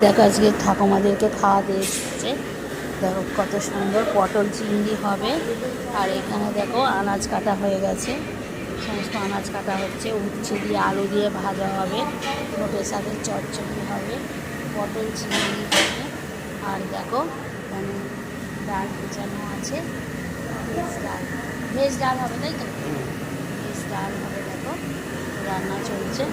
দেখো আজকে ঠাকুমাদেরকে খাওয়াতে এসেছে। দেখো কত সুন্দর পটল চিংড়ি হবে। আর এখানে দেখো আনাজ কাটা হয়ে গেছে, সমস্ত আনাজ কাটা হচ্ছে। উচ্ছে দিয়ে আলু দিয়ে ভাজা হবে, নোটের শাকের চচ্চড়ি হবে, পটল চিংড়ি হবে। আর দেখো এখানে ডাল কুচানো আছে, ভেজ ডাল হবে, তাই তো? ভেজ ডাল হবে। দেখো রান্না চলছে।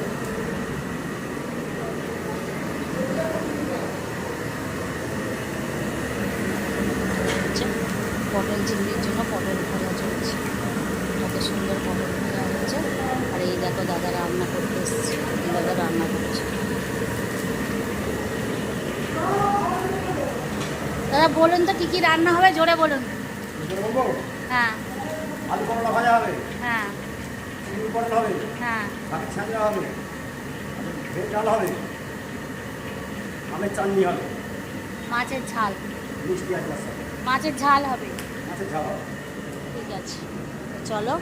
পটল চিংড়ির জন্য পটল ভাজা চলছে। কত সুন্দর পটল ভাজা হচ্ছে। আর এই দেখো দাদা রান্না করতে এসেছে, দাদা রান্না করছে। দাদা বলুন তো কী কী রান্না হবে, জোরে বলুন। হ্যাঁ আলু পরোটা ভাজা হবে, হ্যাঁ চিংড়ি পটল হবে, হ্যাঁ বাকি ছাঁচা হবে, ভেজ ডাল হবে, আমের চাটনি হবে, মাছের ঝাল, মিষ্টি আছে তার সাথে। মাছের ঝাল হবে। মাছের ঝাল হবে। ঠিক আছে, তো চলো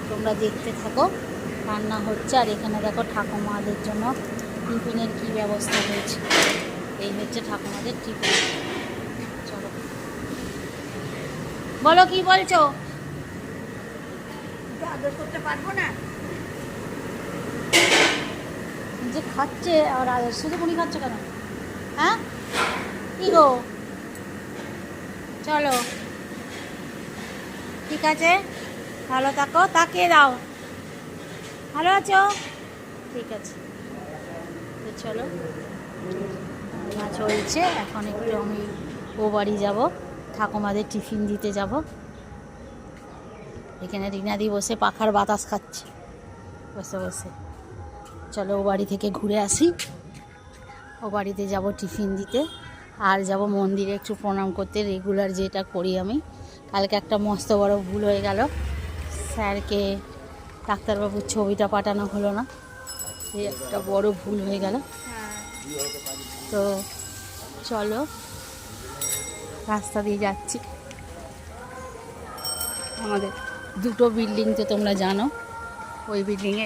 তোমরা দেখতে থাকো। রান্না হচ্ছে। আর এখানে দেখো ঠাকুমাদের জন্য টিফিনের কী ব্যবস্থা হয়েছে। এই হচ্ছে ঠাকুমাদের টিফিন। চলো বলো কি বলছো। আদর করতে পারবো না যে খাচ্ছে। আর শুধু মুড়ি খাচ্ছ কেন? হ্যাঁ কি গো, চলো ঠিক আছে, ভালো থাকো। তাকিয়ে দাও, ভালো আছো? ঠিক আছে, তো চলো রান্না চলছে। এখন একটু আমি ও বাড়ি যাব, ঠাকুমাদের টিফিন দিতে যাব। এখানে রিনাদি বসে পাখার বাতাস খাচ্ছে বসে বসে। চলো ও বাড়ি থেকে ঘুরে আসি, ও বাড়িতে যাব টিফিন দিতে। আর যাব মন্দিরে একটু প্রণাম করতে, রেগুলার যেটা করি আমি। কালকে একটা মস্ত বড় ভুল হয়ে গেল, স্যারকে ডাক্তারবাবুর ছবিটা পাঠানো হলো না, এই একটা বড় ভুল হয়ে গেল। তো চলো রাস্তা দিয়ে যাচ্ছি। আমাদের দুটো বিল্ডিং তো তোমরা জানো, ওই বিল্ডিংয়ে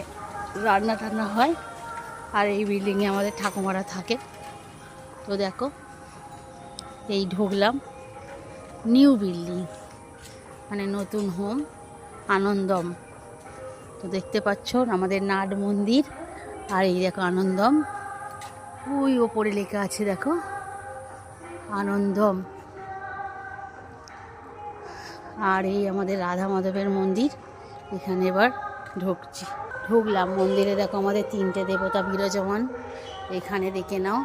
রান্না টান্না হয়, আর এই বিল্ডিংয়ে আমাদের ঠাকুমারা থাকে। তো দেখো এই ঢুকলাম নিউ বিল্ডিং, মানে নতুন হোম আনন্দম। তো দেখতে পাচ্ছ আমাদের নাট মন্দির, আর এই দেখো আনন্দম, ওই ওপরে লেখা আছে দেখো আনন্দম। আর এই আমাদের রাধা মাধবের মন্দির। এখানে এবার ঢুকলাম মন্দিরে। দেখো আমাদের 3টে দেবতা বিরাজমান, এখানে দেখে নাও।